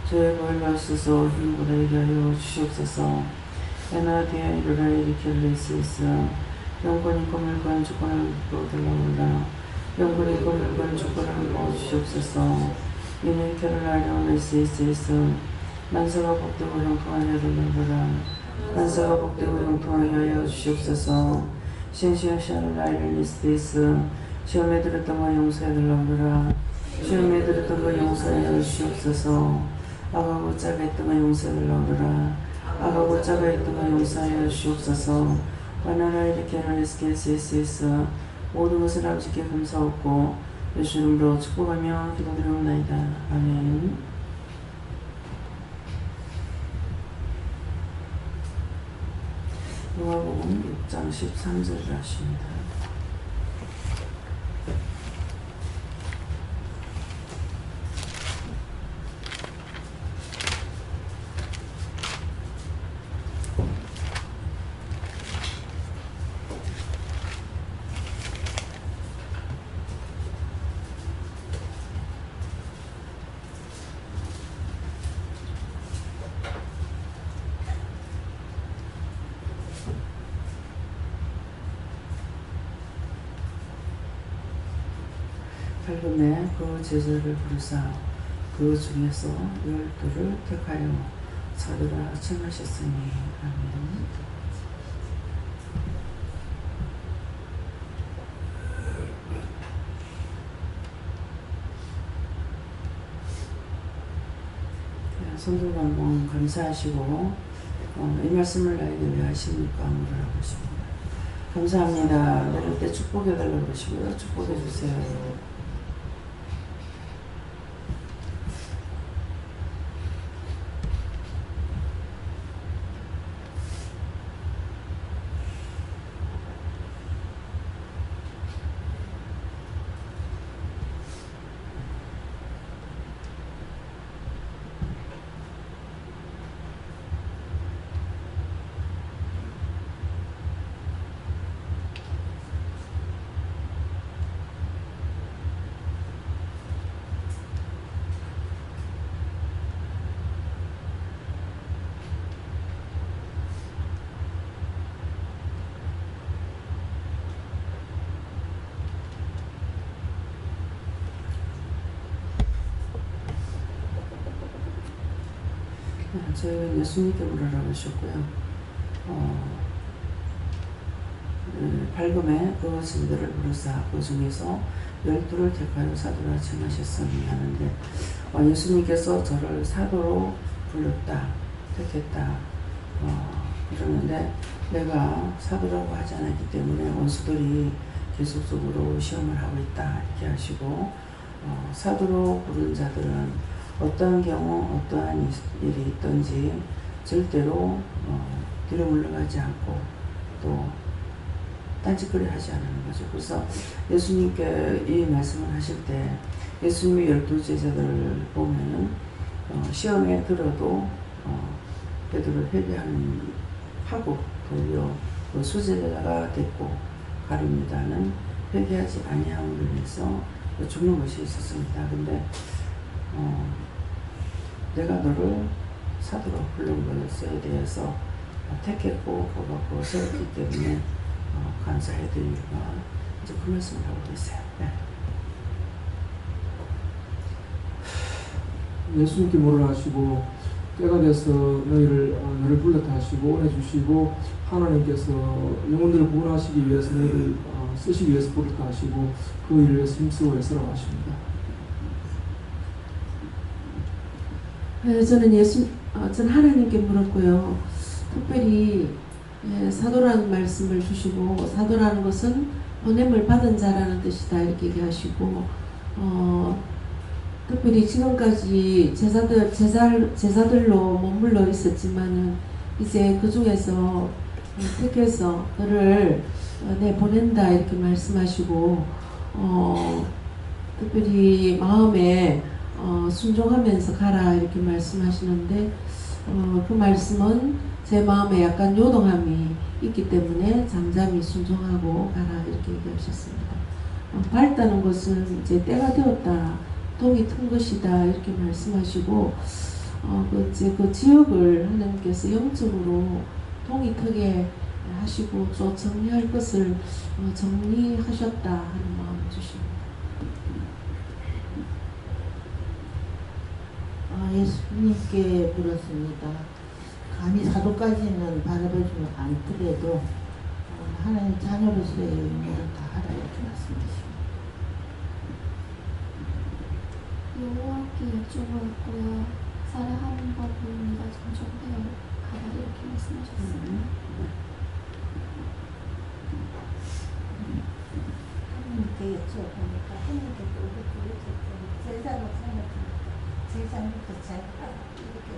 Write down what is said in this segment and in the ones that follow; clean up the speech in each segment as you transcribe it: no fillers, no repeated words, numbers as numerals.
저의 보혈로 하소서. 힘보다 이게 하여 주시옵소서. 에나디아 이르라 이리켈레시스 영권이 꿈을 구한 주권을 보달라올라. 영권이 꿈을 구한 주권을 보주시옵소서. 이는 캐롤라이나 레시스에서 만사가 복되고 형통하여 달라올라. 만사가 복되고 형통하여 하여 주시옵소서. 시행시행시알라이나 스페이스 시험에 들었던 거 용서해 달라올라. 시험에 들었던 거 용서해 주시옵소서. 아가고 짜가 했던 거 용서해 달라올라. 아가고 짜가 했던 거 용서하여 주시옵소서. 바나나 이렇게 레스케스에서 모든 것을 아버지께 감사하고 예수 이름으로 축복하며 기도드리옵나이다. 아멘. 누가복음 6장 13절을 하십니다. 밝음에 그 제자를 부르사 그 중에서 12를 택하여 사도라 칭하셨으니. 아멘. 손들고 한번 감사하시고 이 말씀을 나에게 왜 하십니까? 물어보고 싶습니다. 감사합니다. 내릴 때 축복해달라고 그러시고요. 축복해주세요. 저희는 예수님께 물으라고 하셨고요. 밝음에 그 증거를 부르사 그 중에서 12를 택하여 사도라 칭하셨으니 하는데 예수님께서 저를 사도로 불렀다, 택했다 그러는데 내가 사도라고 하지 않았기 때문에 원수들이 계속적으로 시험을 하고 있다 이렇게 하시고 사도로 부른 자들은 어떠한 경우 어떠한 일이 있든지 절대로 뒤로 물러가지 않고 또 딴짓거리 하지 않는 거죠. 그래서 예수님께 이 말씀을 하실 때 예수님의 12제자들을 보면은 시험에 들어도 베드로를 회개하는 하고 도리어 수제자가 됐고 가룟유다는 회개하지 아니함으로 인해서 죽는 것이 있었습니다. 근데 내가 너를 사도로 부른 것에 대해서 택했고 뽑았고 세웠기 때문에 감사해드리니까 이제 그 말씀을 하고 계세요. 네. 예수님께 뭐를 하시고 때가 돼서 너를 불렀다 하시고 보내주시고 하나님께서 영혼들을 구원하시기 위해서 너를 쓰시기 위해서 불렀다 하시고 그 일을 위해서 힘쓰고 애쓰라고 하십니다. 저는 하나님께 물었고요. 특별히 사도라는 말씀을 주시고 사도라는 것은 보냄을 받은 자라는 뜻이다 이렇게 얘기하시고 특별히 지금까지 제자들로 머물러 있었지만은 이제 그 중에서 택해서 너를 보낸다 이렇게 말씀하시고 특별히 마음에 순종하면서 가라 이렇게 말씀하시는데 그 말씀은 제 마음에 약간 요동함이 있기 때문에 잠잠히 순종하고 가라 이렇게 얘기하셨습니다. 밝다는 것은 이제 때가 되었다, 독이 튼 것이다 이렇게 말씀하시고 그 지역을 하나님께서 영적으로 동이 트게 하시고 또 정리할 것을 정리하셨다 하는 마음을 주십니다. 예수님께 물었습니다. 감히 사도까지는 바라보지 않더라도 하나님 자녀로서의 의무를 다 하라 이렇게 말씀하십니다. 여호와께 여쭤보았고요. 살아가는 법을 네가 정정하여 가라 이렇게 말씀하셨습니다. 하나님께 여쭤보니까 하나님께서 우리 제자로 생각합니다. 제자부터 잘 하라 이렇게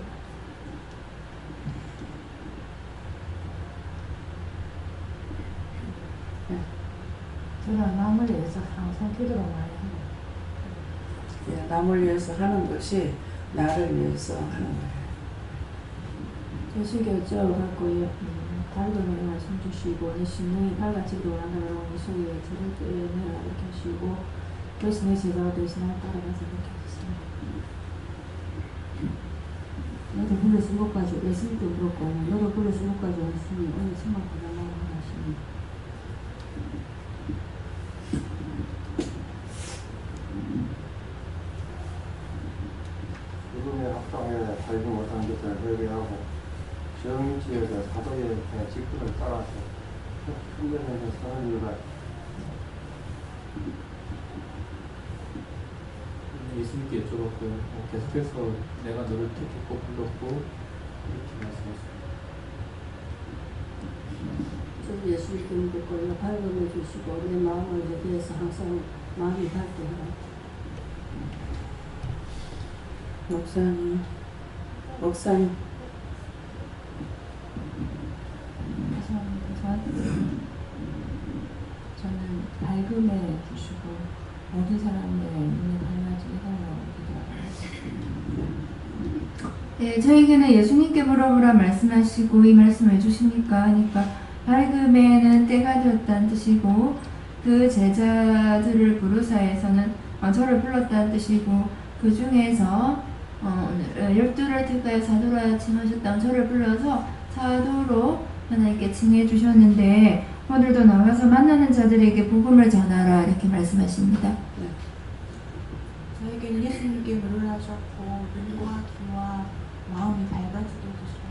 저는 남을 위해서 항상 기도를 많이 합니다. 예, 남을 위해서 하는 것이 나를 위해서 하는 거예요. 예수님께 여쭤봤고요. 밝은 말씀 주시고 내 심령이 밝아지기를 원한다면 이 속에 저를 떼내라 이렇게 하시고 그래서 내 제자가 되어서 날 따라가서 이렇게 하셨습니다. 너도 불러서 못 가져. 예수님도 그렇고 너도 불러서 못 가져왔으니 오늘 정말 고달라고 하십니다. 믿음의 합당에 살지 못한 것을 회개하고 정치에서 사도의 직분을 따라서 훈련해서 사는 이유가 예수님께 여쭤봤고요. 계속해서 내가 너를 택했고 불렀고 이렇게 말씀하셨습니다. 저도 예수님께 믿고요. 밝음을 주시고 내 마음을 대해서 항상 마음이 밝게 하라. 목사님 저는 밝음에 주시고 모든 사람의 눈이 밝아지게 해달라고 기도합니다. 네, 저에게는 예수님께 물어보라 말씀하시고 이 말씀을 해주십니까 하니까 밝음에는 때가 되었다는 뜻이고 그 제자들을 부르사에서는 저를 불렀다는 뜻이고 그 중에서 12를 택하여 사도라 칭하셨다면 저를 불러서 사도로 하나님께 칭해 주셨는데 오늘도 나와서 만나는 자들에게 복음을 전하라 이렇게 말씀하십니다. 저에게는 예수님께 물을 하셨고 눈과 귀와 마음이 밝아지도록 하시라.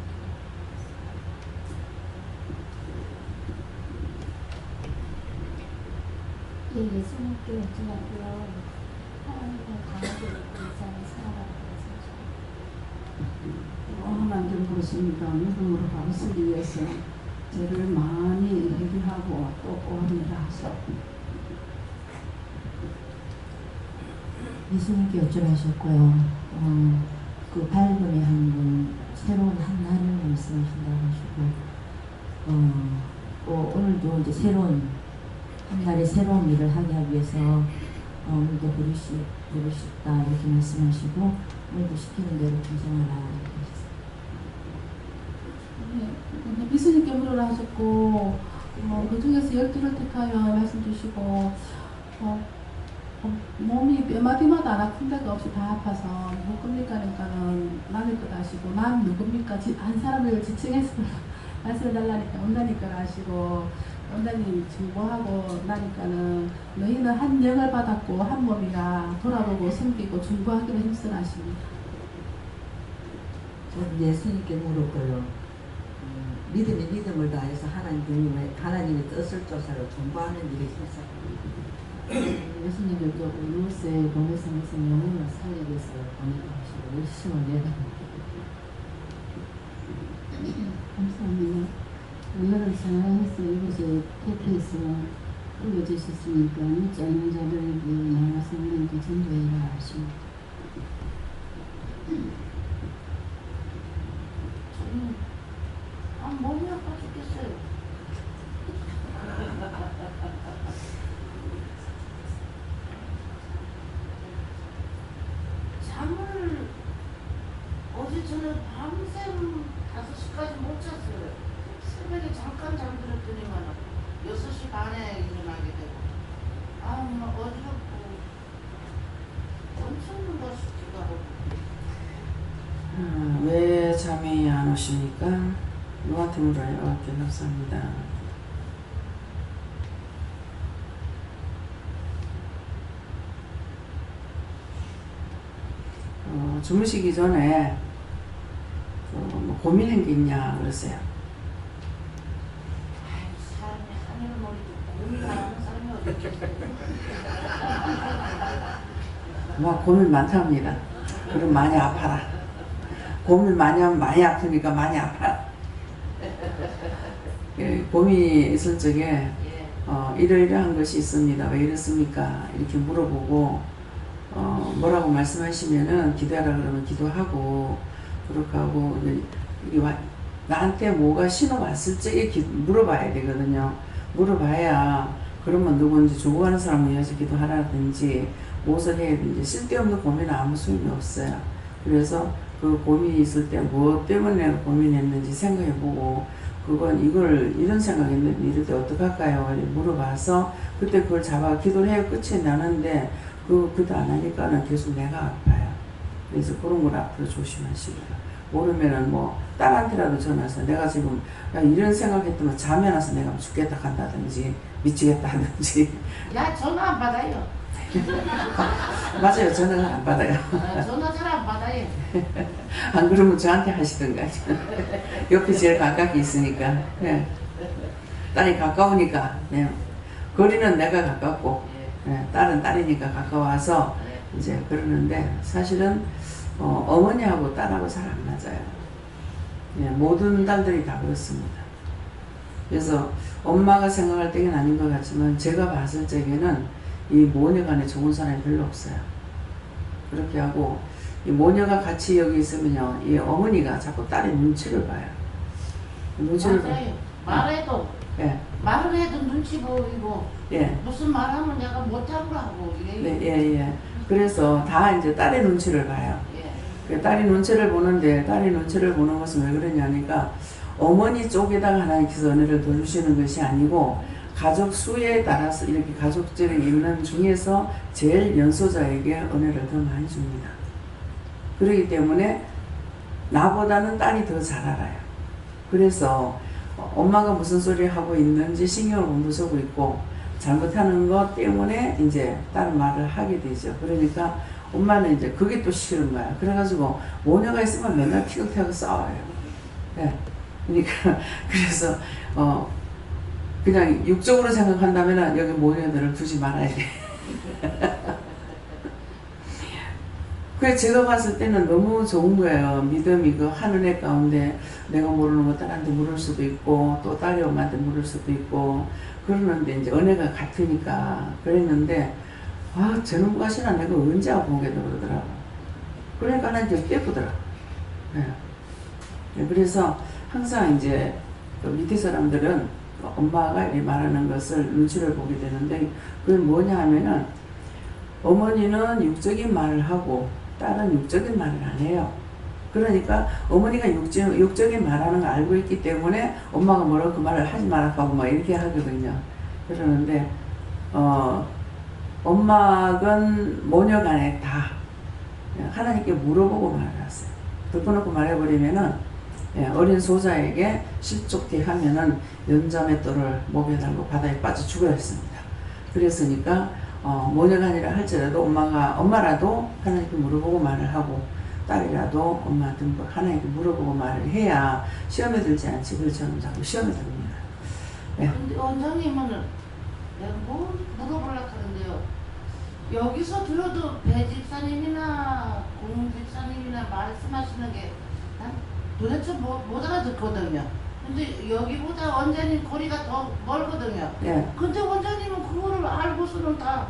예, 예수님께 여쭤봤고요. 하나님과 강하게 믿고 이 삶을 살아가는 하나님 그렇습니다. 믿음으로 가르치기 위해서 죄를 많이 회개하고 또 오합니다 하셔. 예수님께 여쭤하셨고요. 그 밝음의 한 분, 새로운 한 날을 말씀하신다고 하시고, 또 오늘도 이제 새로운 한 날의 새로운 일을 하게 하기 위해서 오늘도 부르셨다 이렇게 말씀하시고 오늘도 시키는 대로 충성하라 이렇게 하셨습니다. 예수님께 물으라 하셨고 그 중에서 12를 택하여 말씀 주시고 몸이 뼈마디마다 안 아픈 데가 없이 다 아파서 누굽니까 하니까는 남의 것 하시고 난 누굽니까 한 사람을 지칭해서 말씀을 달라니까 온다니까 하시고 원장님 중보하고 나니까는 너희는 한 영을 받았고 한 몸이라 돌아보고 섬기고 중보하기로 힘쓰나십니다. 저는 예수님께 물었고요. 믿음이 믿음을 다해서 하나님의 뜻을 쫓아서 중보하는 일에 힘써 예수님께도 루스의 동해성에서 영혼을 살리기 위해서 보내고 하시고 열심을 내다니다. 감사합니다. 오늘은 사랑해서 이곳에 택해서 올려주셨으니까 짧은 자들에게 나가서 하나님께 전도해라 하십니다. 저는 몸이 아파 죽겠어요. 잠을 어제 저는 밤샘 5시까지 못 잤어요. 새벽에 잠깐 잠들었더니만 6시 반에 일어나게 되고 어지럽고 엄청 잠이 안 오십니까? 누구한테 물어요? 감사합니다. 주무시기 전에 뭐 고민한 게 있냐 그러세요. 뭐 고민 많답니다. 그럼 많이 아파라. 고민 많이 하면 많이 아프니까 많이 아파라. 고민이 있을 적에 이러이러한 것이 있습니다. 왜 이렇습니까? 이렇게 물어보고 뭐라고 말씀하시면은 기도하라 그러면 기도하고 그렇게 하고 나한테 뭐가 신호 왔을 적에 물어봐야 되거든요. 물어봐야 그러면 누군지 죽어가는 사람을 위해서 기도하라든지 무엇을 해야 되는지 쓸데없는 고민은 아무 소용이 없어요. 그래서 그 고민이 있을 때 무엇 때문에 고민했는지 생각해보고 그건 이런 생각했는데 이럴 때 어떡할까요? 물어봐서 그때 그걸 잡아 기도를 해야 끝이 나는데 그도 안 하니까는 계속 내가 아파요. 그래서 그런 걸 앞으로 조심하시고요. 모르면은 뭐 딸한테라도 전화해서 내가 지금 이런 생각했더니 잠이 안 와서 내가 죽겠다 간다든지 미치겠다 하든지. 야, 전화 안 받아요. 맞아요. 전화를 안 받아요. 전화 잘 안 받아요. 안 그러면 저한테 하시던가. 옆에 제일 가깝게 있으니까. 네. 딸이 가까우니까. 네. 거리는 내가 가깝고 네. 딸은 딸이니까 가까워서 이제 그러는데 사실은 어머니하고 딸하고 잘 안 맞아요. 네. 모든 딸들이 다 그렇습니다. 그래서 엄마가 생각할 때는 아닌 것 같지만 제가 봤을 적에는 이 모녀 간에 좋은 사람이 별로 없어요. 그렇게 하고 이 모녀가 같이 여기 있으면요, 이 어머니가 자꾸 딸의 눈치를 봐요. 눈치를 맞아요. 말해도 예. 말을 해도 눈치 보이고 예. 무슨 말하면 내가 못하고 하고 이래요. 네, 예. 그래서 다 이제 딸의 눈치를 봐요. 예. 딸이 눈치를 보는데 딸이 눈치를 보는 것은 왜 그러냐니까 어머니 쪽에다가 하나님께서 은혜를 더 주시는 것이 아니고 가족 수에 따라서 이렇게 가족들이 있는 중에서 제일 연소자에게 은혜를 더 많이 줍니다. 그렇기 때문에 나보다는 딸이 더 잘 알아요. 그래서 엄마가 무슨 소리 하고 있는지 신경을 못 쓰고 있고 잘못하는 것 때문에 이제 다른 말을 하게 되죠. 그러니까 엄마는 이제 그게 또 싫은 거야. 그래가지고 모녀가 있으면 맨날 티격태격 싸워요. 네. 그러니까 그래서 그냥 육적으로 생각한다면 여기 모녀들을 두지 말아야 돼. 그래서 제가 봤을 때는 너무 좋은 거예요. 믿음이 그 하늘의 가운데 내가 모르는 거 딸한테 물을 수도 있고 또 딸이 엄마한테 물을 수도 있고 그러는데 이제 은혜가 같으니까 그랬는데 저놈 가시나 내가 언제 아프겠다 그러더라고. 그러니까 난 이제 깨쁘더라고. 네. 그래서 항상 이제 그 밑에 사람들은 엄마가 이렇게 말하는 것을 눈치를 보게 되는데 그게 뭐냐 하면은 어머니는 육적인 말을 하고 딸은 육적인 말을 안 해요. 그러니까 어머니가 육적인 말하는 걸 알고 있기 때문에 엄마가 뭐라고 그 말을 하지 말라고 막 이렇게 하거든요. 그러는데 엄마는 모녀간에 다 하나님께 물어보고 말을 하세요. 덮어놓고 말해버리면은 어린 소자에게 실족게 하면은 연자맷돌을 목에 달고 바다에 빠져 죽어야 했습니다. 그랬으니까 모녀간이라 할지라도 엄마라도 하나님께 물어보고 말을 하고 딸이라도 엄마한테 하나님께 물어보고 말을 해야 시험에 들지 않지. 그래서 저는 자꾸 시험에 듭니다. 근데 원장님은 내가 뭐 물어보려고 하는데요. 여기서 들어도 배 집사님이나 공 집사님이나 말씀하시는 게 난 도대체 못 알아듣거든요. 근데 여기보다 원장님 거리가 더 멀거든요. 네. 근데 원장님은 그거를 알고서는 다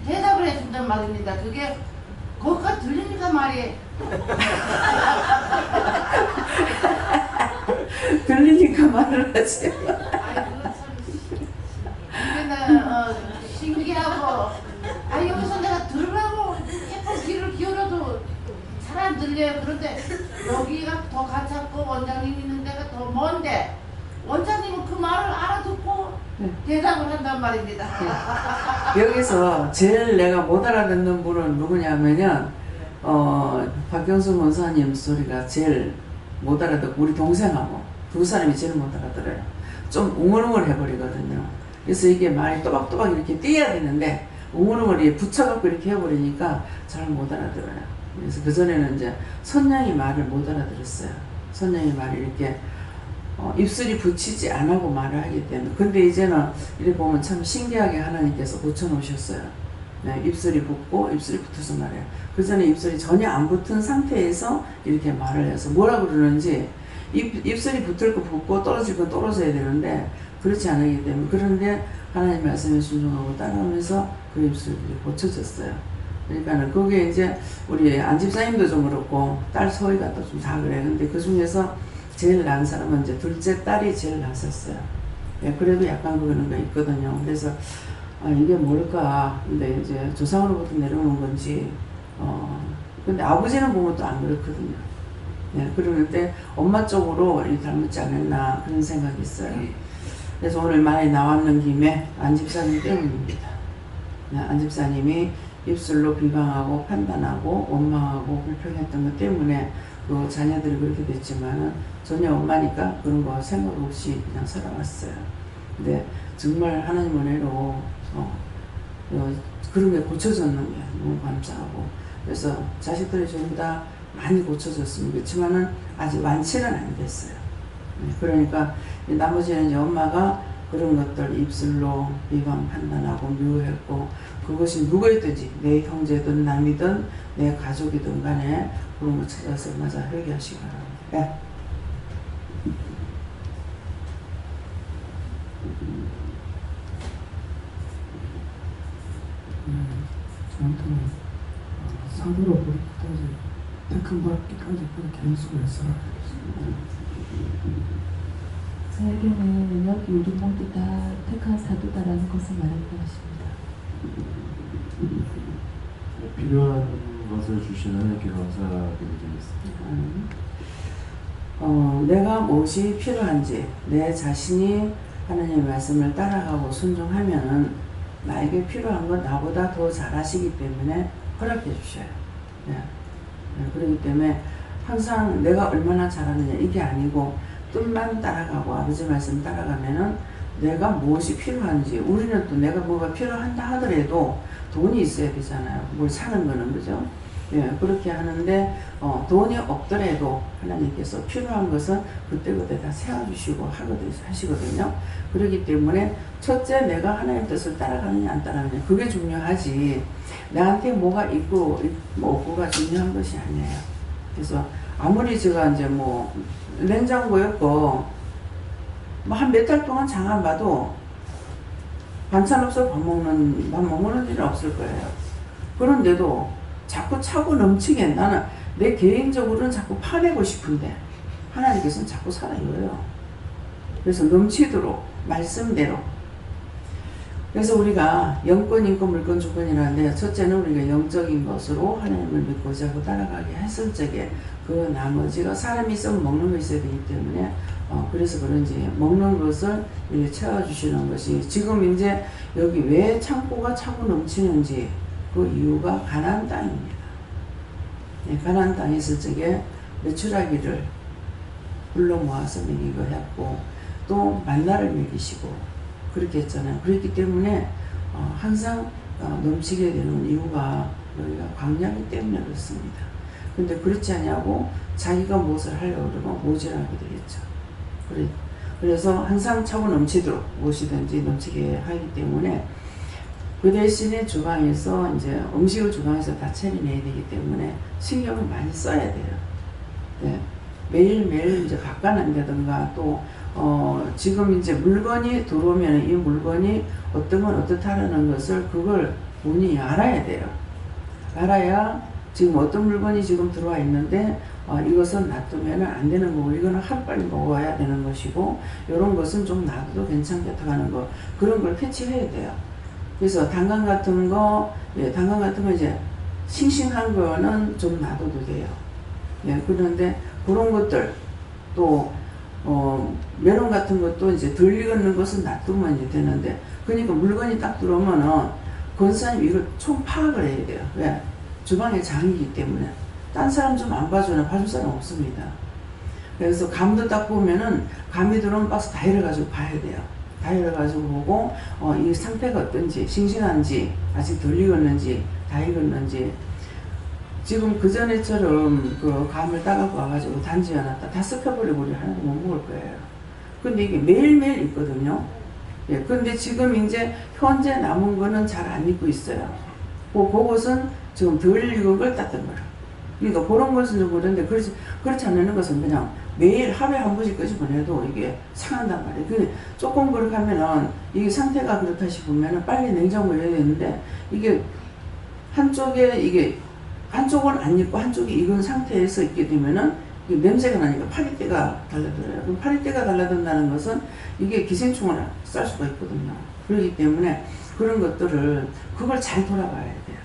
대답을 해준단 말입니다. 그게 거기가 들리니까 말이에요. 들리니까 말을 하지. 아이 그거 참 이게는 신기하고 여기서 내가 들으라고 예쁜 귀를 기울여도 잘 안 들려요. 그런데 여기가 더 가깝고 원장님 있는 데가 더 먼데 원장님은 그 말을 알아듣고 대답을 한단 말입니다. 여기서 제일 내가 못 알아듣는 분은 누구냐면은 박경수 원사님 소리가 제일 못 알아듣고 우리 동생하고 두 사람이 제일 못 알아들어요. 좀 웅얼웅얼 해버리거든요. 그래서 이게 말이 또박또박 이렇게 띄어야 되는데 웅얼웅얼 붙여갖고 이렇게 해버리니까 잘 못 알아들어요. 그래서 그전에는 이제 선양이 말을 못 알아들었어요. 선양이 말을 이렇게 입술이 붙이지 안 하고 말을 하기 때문에. 근데 이제는 이렇게 보면 참 신기하게 하나님께서 고쳐놓으셨어요. 네, 입술이 붙고 입술이 붙어서 말해요. 그 전에 입술이 전혀 안 붙은 상태에서 이렇게 말을 해서 뭐라 그러는지 입술이 붙을 거 붙고 떨어질 거 떨어져야 되는데 그렇지 않기 때문에. 그런데 하나님 말씀에 순종하고 따라오면서 그 입술이 고쳐졌어요. 그러니까 그게 이제 우리 안 집사님도 좀 그렇고 딸 서희가 또 좀 다 그래. 근데 그 중에서 제일 낳은 사람은 이제 둘째 딸이 제일 낳았었어요. 예, 그래도 약간 그런 거 있거든요. 그래서 이게 뭘까? 근데 이제 조상으로부터 내려오는 건지, 근데 아버지는 보면 또 안 그렇거든요. 예, 그러는데 엄마 쪽으로 닮았지 않았나 그런 생각이 있어요. 그래서 오늘 많이 나왔는 김에 안 집사님 때문입니다. 네, 안 집사님이 입술로 비방하고 판단하고 원망하고 불평했던 것 때문에 그 자녀들이 그렇게 됐지만은 전혀 엄마니까 그런 거 생각 없이 그냥 살아왔어요. 근데 정말 하나님 은혜로 그런 게 고쳐졌는 게 너무 감사하고, 그래서 자식들이 전부 다 많이 고쳐졌으면 그렇지만은 아직 완치는 안 됐어요. 그러니까 나머지는 이제 엄마가 그런 것들 입술로 비방 판단하고 미워했고, 그것이 누구였든지 내 형제든 남이든 내 가족이든 간에 그런 거 찾아서 맞아 회개하시기 바랍니다. 네. 저한테는 사도로 그렇게까지 택함 받기까지 그렇게 연습해서 저에게는 여기 우리 모두 다 택한 사도다라는 것을 말하고 있습니다. 필요한 것을 주신 하나님께 감사드리겠습니다. 내가 무엇이 필요한지 내 자신이 하나님의 말씀을 따라가고 순종하면은 나에게 필요한 건 나보다 더 잘하시기 때문에 허락해 주셔요. 네. 그렇기 때문에 항상 내가 얼마나 잘하느냐 이게 아니고 뜻만 따라가고 아버지 말씀 따라가면은 내가 무엇이 필요한지, 우리는 또 내가 뭐가 필요한다 하더라도 돈이 있어야 되잖아요. 뭘 사는 거는, 그죠? 예, 그렇게 하는데 돈이 없더라도 하나님께서 필요한 것은 그때그때 다 세워주시고 하시거든요. 그렇기 때문에 첫째 내가 하나님 뜻을 따라가느냐 안 따라가느냐 그게 중요하지, 나한테 뭐가 있고 뭐 없고가 중요한 것이 아니에요. 그래서 아무리 제가 이제 뭐 냉장고였고 뭐 한 몇 달 동안 장 안 봐도 반찬 없어 밥 먹는 일은 없을 거예요. 그런데도 자꾸 차고 넘치게 나는 내 개인적으로는 자꾸 파내고 싶은데 하나님께서는 자꾸 살아요. 그래서 넘치도록 말씀대로. 그래서 우리가 영권, 인권, 물권, 주권이라는데 첫째는 우리가 영적인 것으로 하나님을 믿고자 하고 따라가게 했을 적에 그 나머지가 사람이 있으면 먹는 거 있어야 되기 때문에 그래서 그런지 먹는 것을 채워주시는 것이, 지금 이제 여기 왜 창고가 차고 넘치는지 그 이유가 가나안 땅입니다. 네, 가나안 땅에 있을 적에 메추라기를 불러 모아서 먹이고 했고 또 만나를 먹이시고 그렇게 했잖아요. 그렇기 때문에 항상 넘치게 되는 이유가 여기가 광야이기 때문에 그렇습니다. 근데 그렇지 않냐고 자기가 무엇을 하려고 그러면 모질하게 되겠죠. 그래서 항상 차고 넘치도록 무엇이든지 넘치게 하기 때문에 그 대신에 주방에서 이제 음식을 주방에서 다 처리해야 되기 때문에 신경을 많이 써야 돼요. 네. 매일매일 이제 바꿔난다든가 또 지금 이제 물건이 들어오면 이 물건이 어떤 건 어떻다라는 것을 그걸 본인이 알아야 돼요. 알아야 지금 어떤 물건이 지금 들어와 있는데 이것은 놔두면 안 되는 거고 이거는 하루빨리 먹어야 되는 것이고 이런 것은 좀 놔둬도 괜찮겠다 하는 거, 그런 걸 캐치해야 돼요. 그래서 당근 같은 거 이제 싱싱한 거는 좀 놔둬도 돼요. 예, 그런데 그런 것들 또 메론 같은 것도 이제 덜 익은 것은 놔두면 이제 되는데, 그러니까 물건이 딱 들어오면은 권사님 이걸 총 파악을 해야 돼요. 왜? 주방의 장이기 때문에. 딴 사람 좀 안 봐주나 봐줄 사람 없습니다. 그래서 감도 딱 보면은 감이 들어온 박스 다 열어가지고 봐야 돼요. 다 열어가지고 보고 이 상태가 어떤지, 싱싱한지, 아직 덜 익었는지, 다 익었는지. 지금 그 전에처럼 그 감을 따갖고 와가지고 단지 해놨다 다 섞여버리고 우리 하나도 못 먹을 거예요. 근데 이게 매일매일 있거든요. 예, 근데 지금 이제 현재 남은 거는 잘 안 익고 있어요. 그것은 지금 덜 익은 걸 땄던 거라. 그러니까 그런 것은 좀 그런데 그렇지 않는 것은 그냥 매일 하루에 한 번씩 끄집어내도 이게 상한단 말이에요. 근데 조금 그렇게 하면은 이게 상태가 그렇다 싶으면은 빨리 냉장고에 해야 되는데 이게 한쪽은 안 익고 한쪽이 익은 상태에서 있게 되면은 냄새가 나니까 파리떼가 달라들어요. 그럼 파리떼가 달라든다는 것은 이게 기생충을 쌀 수가 있거든요. 그렇기 때문에 그런 것들을 그걸 잘 돌아봐야 돼요.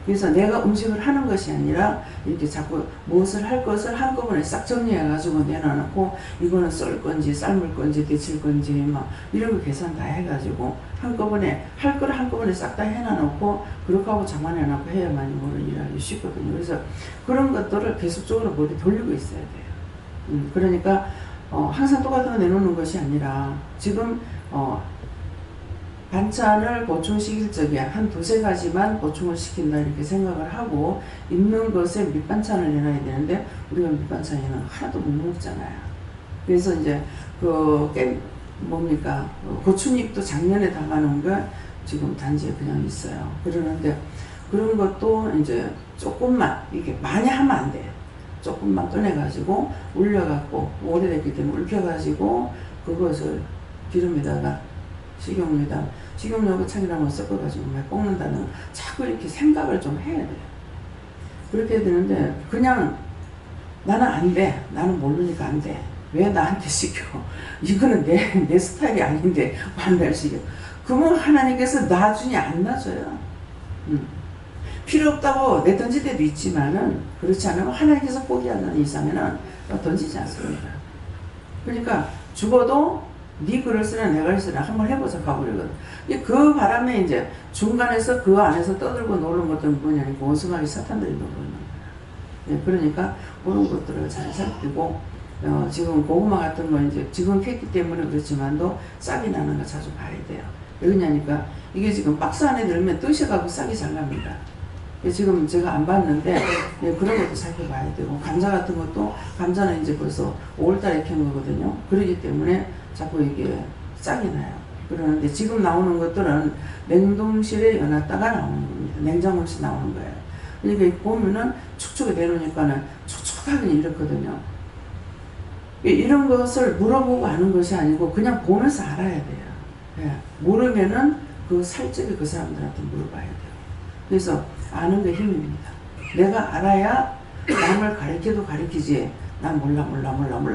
그래서 내가 음식을 하는 것이 아니라 이렇게 자꾸 무엇을 할 것을 한꺼번에 싹 정리해가지고 내놔놓고 이거는 썰 건지 삶을 건지 데칠 건지 막 이런 거 계산 다 해가지고 한꺼번에 할 거를 한꺼번에 싹 다 해놔놓고 그렇게 하고 장만해놓고 해야만이 뭐를 일하기 쉽거든요. 그래서 그런 것들을 계속적으로 머리 돌리고 있어야 돼요. 그러니까 항상 똑같은 거 내놓는 것이 아니라 지금 반찬을 보충시킬 적에 한 두세 가지만 보충을 시킨다 이렇게 생각을 하고 있는 것에 밑반찬을 내놔야 되는데 우리가 밑반찬에는 하나도 못 먹잖아요. 그래서 이제 고추잎도 작년에 담아놓은 거 지금 단지에 그냥 있어요. 그러는데 그런 것도 이제 조금만 이게 많이 하면 안 돼요. 조금만 꺼내가지고 울려갖고 오래됐기 때문에 울혀가지고 그것을 기름에다가 식용유하고 참기름을 섞어가지고 막 볶는다는 자꾸 이렇게 생각을 좀 해야 돼요. 그렇게 되는데 그냥 나는 안 돼. 나는 모르니까 안 돼. 왜 나한테 시켜? 이거는 내 스타일이 아닌데 왜 날 시켜? 그러면 하나님께서 놔주니 안 놔줘요. 필요 없다고 내던질 때도 있지만은 그렇지 않으면 하나님께서 포기하는 이상에는 던지지 않습니다. 그러니까 죽어도 네 글을 쓰나 내 글을 쓰나 한번 해보자 가버리거든. 그 바람에 이제 중간에서 그 안에서 떠들고 노는 것들은 뭐냐면 원숭아리 사탄들이 노는 거예요. 그러니까 그런 것들을 잘 살피고 지금 고구마 같은 거 이제 지금 캤기 때문에 그렇지만도 싹이 나는 거 자주 봐야 돼요. 왜냐니까 이게 지금 박스 안에 넣으면 뜨셔가고 싹이 잘 납니다. 지금 제가 안 봤는데 그런 것도 살펴봐야 되고 감자 같은 것도 감자는 이제 벌써 5월달에 캔 거거든요. 그렇기 때문에 자꾸 이게 싹이 나요. 그러는데 지금 나오는 것들은 냉동실에 여놨다가 나오는 겁니다. 냉장고에서 나오는 거예요. 그러니까 보면은 축축에 내놓으니까는 축축하게 이렇거든요. 이런 것을 물어보고 아는 것이 아니고 그냥 보면서 알아야 돼요. 예. 모르면은 그 살짝이 그 사람들한테 물어봐야 돼요. 그래서 아는 게 힘입니다. 내가 알아야 남을 가르쳐도 가르치지. 난 몰라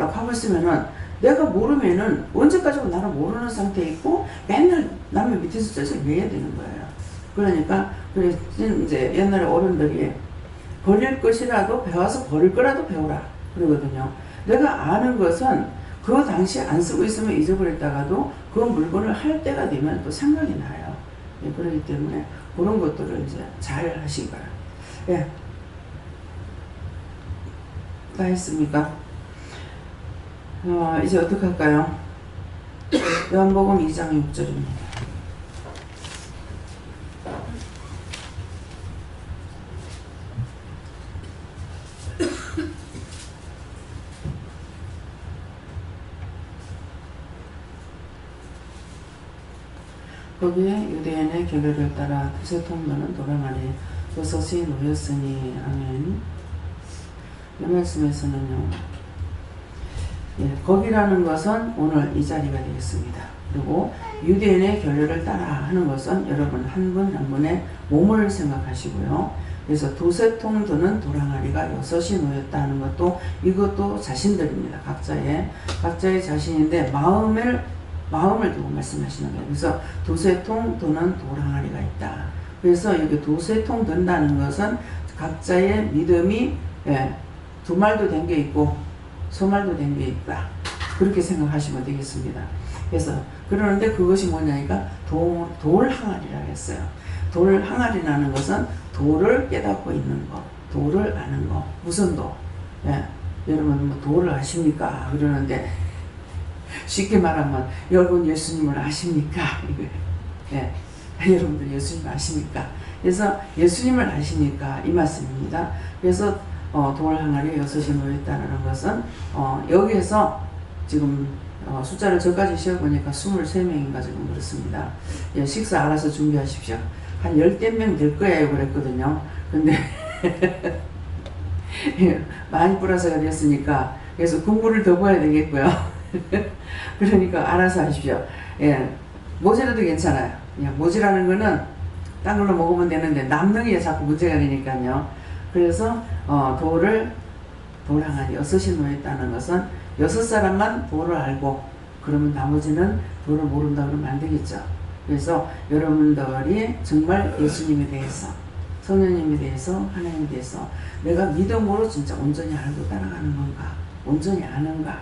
하고 있으면은 내가 모르면은 언제까지고 나는 모르는 상태에 있고 맨날 남의 밑에서 쩔쩔 매야 되는 거예요. 그러니까 이제 옛날에 어른들이 버릴 것이라도 배워서 버릴 거라도 배우라 그러거든요. 내가 아는 것은 그 당시에 안 쓰고 있으면 잊어버렸다가도 그 물건을 할 때가 되면 또 생각이 나요. 그렇기 때문에 그런 것들을 이제 잘 하신 거라. 예. 다 했습니까? 이제 어떻게 할까요? 요한복음 2장 6절입니다. 거기에 유대인의 결례를 따라 두세 통로는 도랑아리 버섯이 놓였으니 아멘. 이 말씀에서는요. 예, 거기라는 것은 오늘 이 자리가 되겠습니다. 그리고 유대인의 결례를 따라 하는 것은 여러분 한 분 한 분의 몸을 생각하시고요. 그래서 두세 통 드는 도랑아리가 6이 놓였다 하는 것도 이것도 자신들입니다. 각자의 자신인데 마음을 두고 말씀하시는 거예요. 그래서 두세 통 드는 도랑아리가 있다. 그래서 여기 두세 통 든다는 것은 각자의 믿음이 두 말도 된 게 있고 소말도 된 게 있다. 그렇게 생각하시면 되겠습니다. 그래서 그러는데 그것이 뭐냐니까 돌 항아리라고 했어요. 돌 항아리라는 것은 도를 깨닫고 있는 것, 도를 아는 것, 무슨 도? 여러분 뭐 도를 아십니까? 그러는데 쉽게 말하면 여러분 예수님을 아십니까? 이거예요. 예. 여러분들 예수님 아십니까? 그래서 예수님을 아십니까? 이 말씀입니다. 그래서 돌 항아리에 6이 놓였다는 것은 여기에서 지금 숫자를 저까지 세어보니까 23명인가 지금 그렇습니다. 예, 식사 알아서 준비하십시오. 한 10대 명 될 거예요 그랬거든요. 근데 예, 많이 플러스가 됐으니까 그래서 공부를 더 봐야 되겠고요. 그러니까 알아서 하십시오. 예, 모자라도 괜찮아요. 그냥 모자라는 거는 딴 걸로 먹으면 되는데 남는 게 자꾸 문제가 되니까요. 그래서 돌 항아리 6이 놓였다는 것은 6사람만 돌을 알고 그러면 나머지는 돌을 모른다 그러면 안 되겠죠. 그래서 여러분들이 정말 예수님에 대해서 성령님에 대해서 하나님에 대해서 내가 믿음으로 진짜 온전히 알고 따라가는 건가 온전히 아는가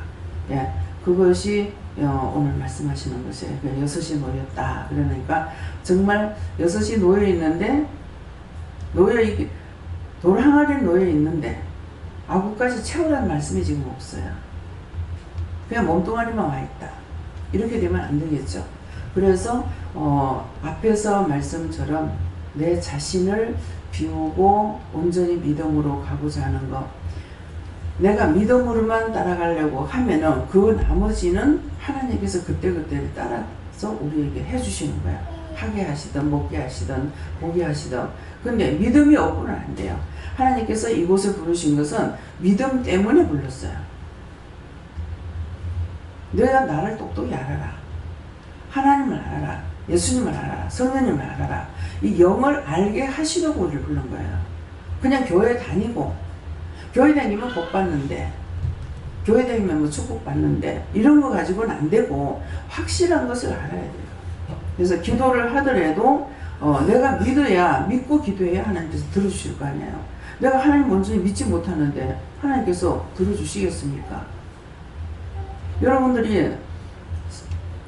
예, 그것이 오늘 말씀하시는 것이에요. 6이 놓였다. 그러니까 정말 6이 놓여 있는데 돌 항아리에 놓여 있는데 아구까지 채우라는 말씀이 지금 없어요. 그냥 몸뚱아리만 와 있다. 이렇게 되면 안 되겠죠. 그래서 앞에서 말씀처럼 내 자신을 비우고 온전히 믿음으로 가고자 하는 것. 내가 믿음으로만 따라가려고 하면은 그 나머지는 하나님께서 그때그때 따라서 우리에게 해주시는 거야. 하게 하시든 먹게 하시든 보게 하시든. 근데 믿음이 없고는 안 돼요. 하나님께서 이곳에 부르신 것은 믿음 때문에 불렀어요. 내가 나를 똑똑히 알아라. 하나님을 알아라. 예수님을 알아라. 성령님을 알아라. 이 영을 알게 하시려고 우리를 부른 거예요. 그냥 교회 다니고 교회 다니면 복 받는데 교회 다니면 뭐 축복 받는데 이런 거 가지고는 안 되고 확실한 것을 알아야 돼요. 그래서 기도를 하더라도 내가 믿고 기도해야 하나님께서 들어주실 거 아니에요. 내가 하나님 온전히 믿지 못하는데 하나님께서 들어주시겠습니까? 여러분들이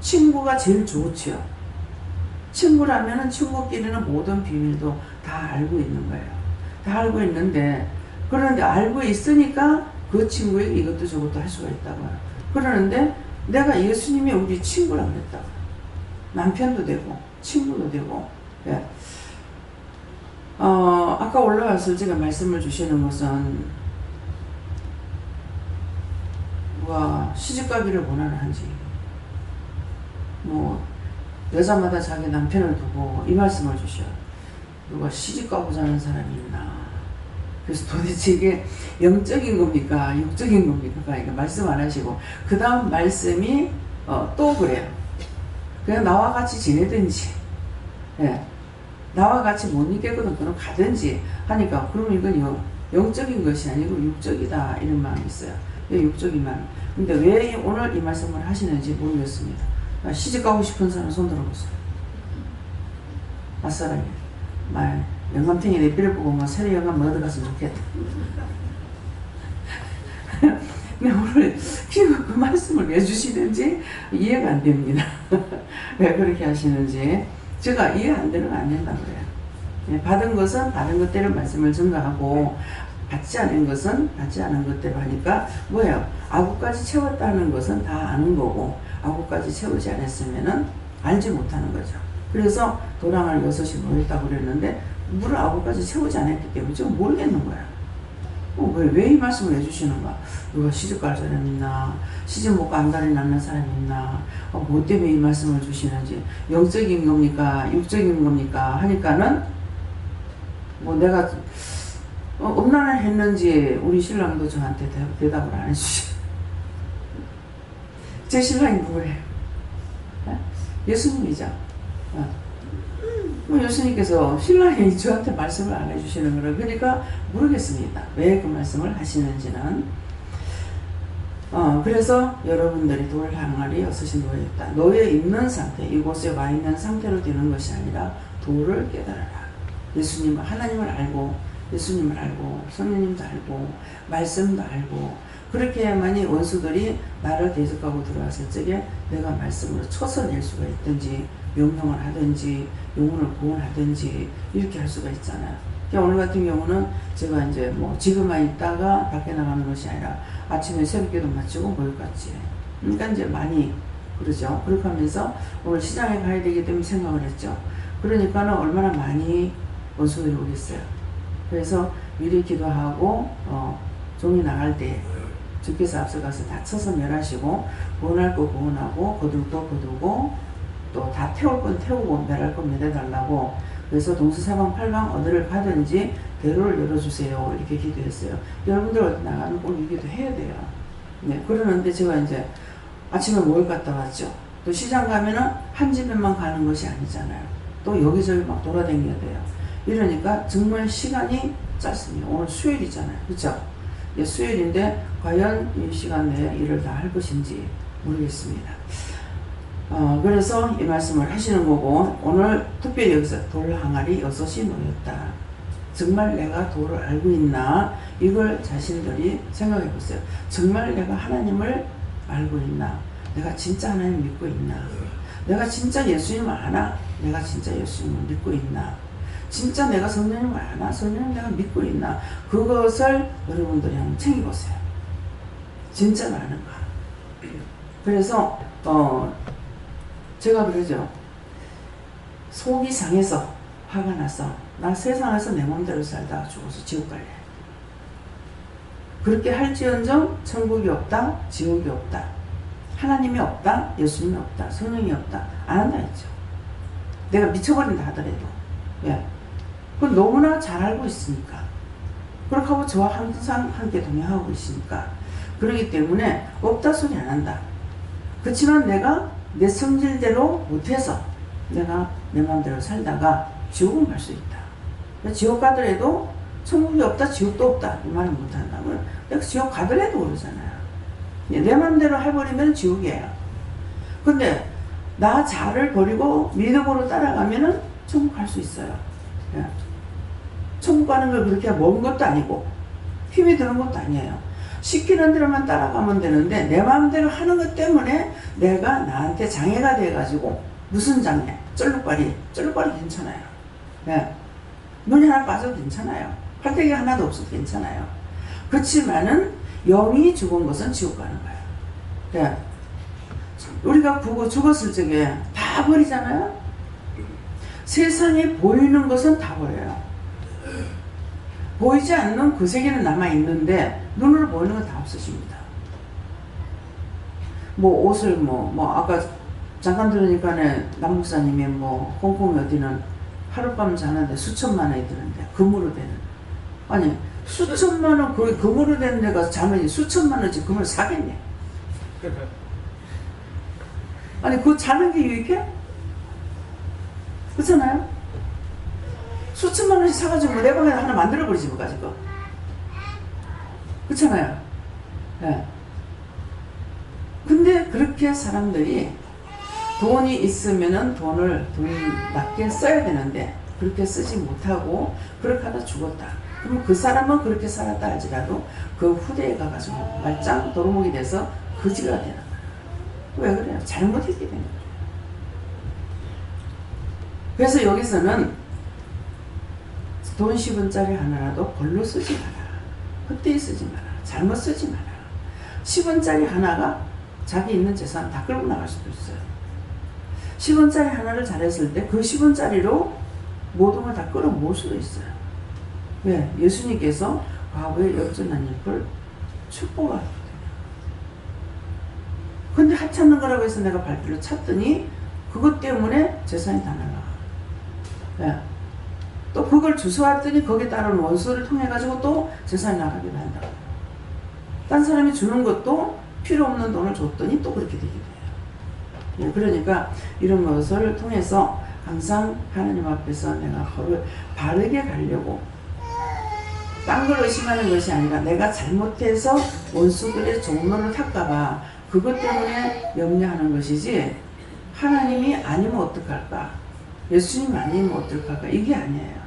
친구가 제일 좋지요. 친구라면은 친구끼리는 모든 비밀도 다 알고 있는 거예요. 다 알고 있는데 그런데 알고 있으니까 그 친구에게 이것도 저것도 할 수가 있다고요. 그러는데 내가 예수님이 우리 친구라 그랬다고. 남편도 되고 친구도 되고. 예. 아까 올라왔을 제가 말씀을 주시는 것은 시집가기를 원하는지 뭐 여자마다 자기 남편을 두고 이 말씀을 주셔요. 누가 시집가고자 하는 사람이 있나. 그래서 도대체 이게 영적인 겁니까 육적인 겁니까? 그러니까 말씀 안 하시고 그 다음 말씀이 또 그래요. 그냥 나와 같이 지내든지 예. 나와 같이 못 있겠거든 그럼 가든지 하니까 그럼 이건 영적인 것이 아니고 육적이다 이런 마음이 있어요. 육적인 마음. 근데 왜 오늘 이 말씀을 하시는지 모르겠습니다. 시집가고 싶은 사람 손 들어보세요. 아싸라기 영감탱이 내 삐를 보고 뭐 새로 영감 얻어갔으면 좋겠다. 근데 오늘 그 말씀을 왜 주시는지 이해가 안 됩니다. 왜 그렇게 하시는지 제가 이해 안 되는 건 안 된다고 그래요. 받은 것은 받은 것대로 말씀을 증거하고 받지 않은 것은 받지 않은 것대로 하니까 뭐예요? 아구까지 채웠다는 것은 다 아는 거고 아구까지 채우지 않았으면은 알지 못하는 거죠. 그래서 도랑을 6이 놓였다고 그랬는데 물을 아구까지 채우지 않았기 때문에 지금 모르겠는 거야. 왜 이 말씀을 해주시는가? 누가 시집갈 사람 있나? 시집 못 간 달이 낳는 사람이 있나? 뭐 때문에 이 말씀을 주시는지 영적인 겁니까? 육적인 겁니까? 하니까는 뭐 내가 음란을 했는지 우리 신랑도 저한테 대답을 안 해주셔. 제 신랑이 누구예요? 예수님이죠. 예수님께서 신랑이 저한테 말씀을 안 해주시는 거를 그러니까 모르겠습니다. 왜 그 말씀을 하시는지는. 그래서 여러분들이 돌 항아리 6이 놓여있다. 놓여있는 상태, 이곳에 와 있는 상태로 되는 것이 아니라 돌을 깨달아라. 예수님을, 하나님을 알고 예수님을 알고 성령님도 알고 말씀도 알고 그렇게 해야만이 원수들이 나를 대적하고 들어왔을 적에 내가 말씀으로 쳐서 낼 수가 있든지 명령을 하든지 영혼을 구원하든지 이렇게 할 수가 있잖아요. 오늘 같은 경우는 제가 이제 뭐 집에만 있다가 밖에 나가는 것이 아니라 아침에 새벽기도 마치고 모여갔지. 그러니까 이제 많이 그러죠. 그렇게 하면서 오늘 시장에 가야 되기 때문에 생각을 했죠. 그러니까는 얼마나 많이 원수들이 오겠어요. 그래서 미리 기도하고 종이 나갈 때 주께서 앞서가서 다 쳐서 멸하시고 구원할 거 구원하고 거둘 거 거두고 또 다 태울 건 태우고 멸할 건 멸해달라고 그래서 동서사방 팔방 어디를 가든지 대로를 열어주세요 이렇게 기도했어요. 여러분들 어디 나가면 꼭 이 기도 해야 돼요. 네, 그러는데 제가 이제 아침에 뭘 갔다 왔죠. 또 시장 가면은 한 집에만 가는 것이 아니잖아요. 또 여기저기 막 돌아다녀야 돼요. 이러니까 정말 시간이 짧습니다. 오늘 수요일이잖아요. 그렇죠? 예, 수요일인데 과연 이 시간 내에 일을 다 할 것인지 모르겠습니다. 그래서 이 말씀을 하시는 거고 오늘 특별히 여기서 돌 항아리 6이 놓였다. 정말 내가 도를 알고 있나? 이걸 자신들이 생각해 보세요. 정말 내가 하나님을 알고 있나? 내가 진짜 하나님 믿고 있나? 내가 진짜 예수님을 아나? 내가 진짜 예수님을 믿고 있나? 진짜 내가 성령님을 아나? 성령님 내가 믿고 있나? 그것을 여러분들이 한번 챙겨보세요. 진짜 아는가? 그래서 제가 그러죠. 속이 상해서 화가 나서 나 세상에서 내 마음대로 살다가 죽어서 지옥 갈래. 그렇게 할지언정 천국이 없다, 지옥이 없다, 하나님이 없다, 예수님이 없다, 성령이 없다 안 한다 했죠. 내가 미쳐버린다 하더라도 예. 그건 너무나 잘 알고 있으니까 그렇게 하고 저와 항상 함께 동행하고 있으니까 그렇기 때문에 없다 소리 안 한다. 그렇지만 내가 내 성질대로 못해서 내가 내 마음대로 살다가 지옥은 갈 수 있다. 지옥 가더라도 천국이 없다 지옥도 없다 이 말은 못한다면 내가 지옥 가더라도 그러잖아요. 내 마음대로 해버리면 지옥이에요. 근데 나 자를 버리고 믿음으로 따라가면은 천국 갈 수 있어요. 예. 천국 가는 걸 그렇게 먼 것도 아니고 힘이 드는 것도 아니에요. 시키는 대로만 따라가면 되는데 내 마음대로 하는 것 때문에 내가 나한테 장애가 돼가지고 무슨 장애? 쩔룩발이 괜찮아요. 예. 눈이 하나 빠져도 괜찮아요. 팔대기 하나도 없어도 괜찮아요. 그렇지만은 영이 죽은 것은 지옥 가는 거예요. 예. 우리가 죽었을 적에 다 버리잖아요. 세상에 보이는 것은 다 버려요. 보이지 않는 그 세계는 남아있는데 눈으로 보이는 건 다 없으십니다. 뭐 옷을 아까 잠깐 들으니까 남 목사님이 홍콩 어디는 하룻밤 자는데 수천만 원이 드는데 금으로 되는 아니 수천만 원 거기 금으로 되는 데가 자면 수천만 원씩 금을 사겠네. 아니 그거 자는 게 유익해? 그렇잖아요? 수천만 원씩 사가지고 내 방에 하나 만들어버리지 뭐 가지고. 그렇잖아요? 예. 근데 그렇게 사람들이 돈이 있으면은 돈 낮게 써야 되는데 그렇게 쓰지 못하고 그렇게 하다 죽었다. 그러면 그 사람은 그렇게 살았다 할지라도 그 후대에 가가지고 말짱 도루묵이 돼서 거지가 되는 거예요. 왜 그래요? 잘못했기 때문에 그래요. 그래서 여기서는 돈 10원짜리 하나라도 벌로 쓰지 마라. 헛되이 쓰지 마라. 잘못 쓰지 마라. 10원짜리 하나가 자기 있는 재산 다 끌고 나갈 수도 있어요. 10원짜리 하나를 잘했을 때 그 10원짜리로 모든 걸 다 끌어모을 수도 있어요. 왜? 예수님께서 과거에 역전한 일을 축복하거든요. 근데 하찮는 거라고 해서 내가 발길로 찼더니 그것 때문에 재산이 다 날라가. 왜? 또 그걸 주워왔더니 거기에 따른 원수를 통해가지고 또 재산이 나가기도 한다고. 딴 사람이 주는 것도 필요 없는 돈을 줬더니 또 그렇게 되기도 해요. 예, 그러니까 이런 것을 통해서 항상 하나님 앞에서 내가 바르게 가려고 딴 걸 의심하는 것이 아니라 내가 잘못해서 원수들의 종로를 탈까봐 그것 때문에 염려하는 것이지 하나님이 아니면 어떡할까? 예수님 아니면 어떡할까? 이게 아니에요.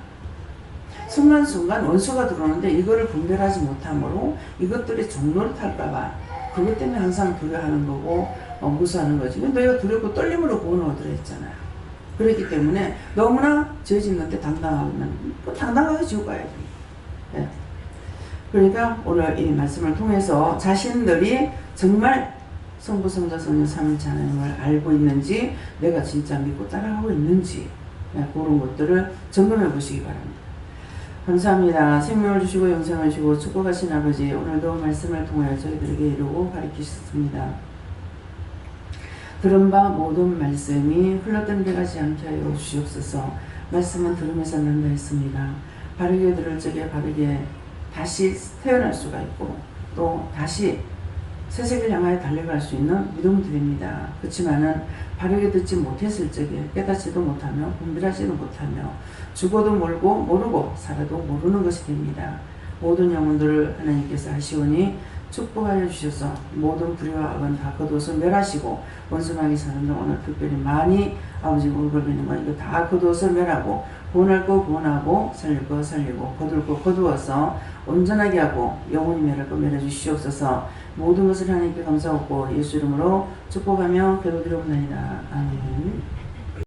순간순간 원수가 들어오는데 이거를 분별하지 못함으로 이것들의 종로를 탈까봐 그것 때문에 항상 두려워하는 거고 무서워하는 거지. 근데 내가 두렵고 떨림으로 구원을 얻으라 했잖아요. 그렇기 때문에 너무나 죄 짓는데 당당하면 또 당당하게 지고 가야지. 예. 그러니까 오늘 이 말씀을 통해서 자신들이 정말 성부, 성자, 성령, 삼위일체 하나님을 알고 있는지, 내가 진짜 믿고 따라가고 있는지, 예, 그런 것들을 점검해 보시기 바랍니다. 감사합니다. 생명을 주시고 영생을 주시고 축복하신 아버지, 오늘도 말씀을 통하여 저희들에게 이루고 가르치셨습니다. 들은 바 모든 말씀이 흘렀던 데 가지 않게 하여 주시옵소서. 말씀은 들으면서 난다 했습니다. 바르게 들을 적에 바르게 다시 태어날 수가 있고 또 다시 새 세계를 향하여 달려갈 수 있는 믿음이 됩니다. 그렇지만은 바르게 듣지 못했을 적에 깨닫지도 못하며 분별하지도 못하며 죽어도 모르고 살아도 모르는 것이 됩니다. 모든 영혼들을 하나님께서 하시오니 축복하여 주셔서 모든 불의와 악은 다 거두어서 멸하시고 원수마귀 사는 동 오늘 특별히 많이 아버지 울거리는 거 이거 다 거두어서 멸하고 구원할 거 구원하고 살릴 거 살리고 거둘 거 거두어서 온전하게 하고 영원히 멸할 거 멸해 주시옵소서. 모든 것을 하나님께 감사하고 예수 이름으로 축복하며 기도드리옵나이다. 아멘.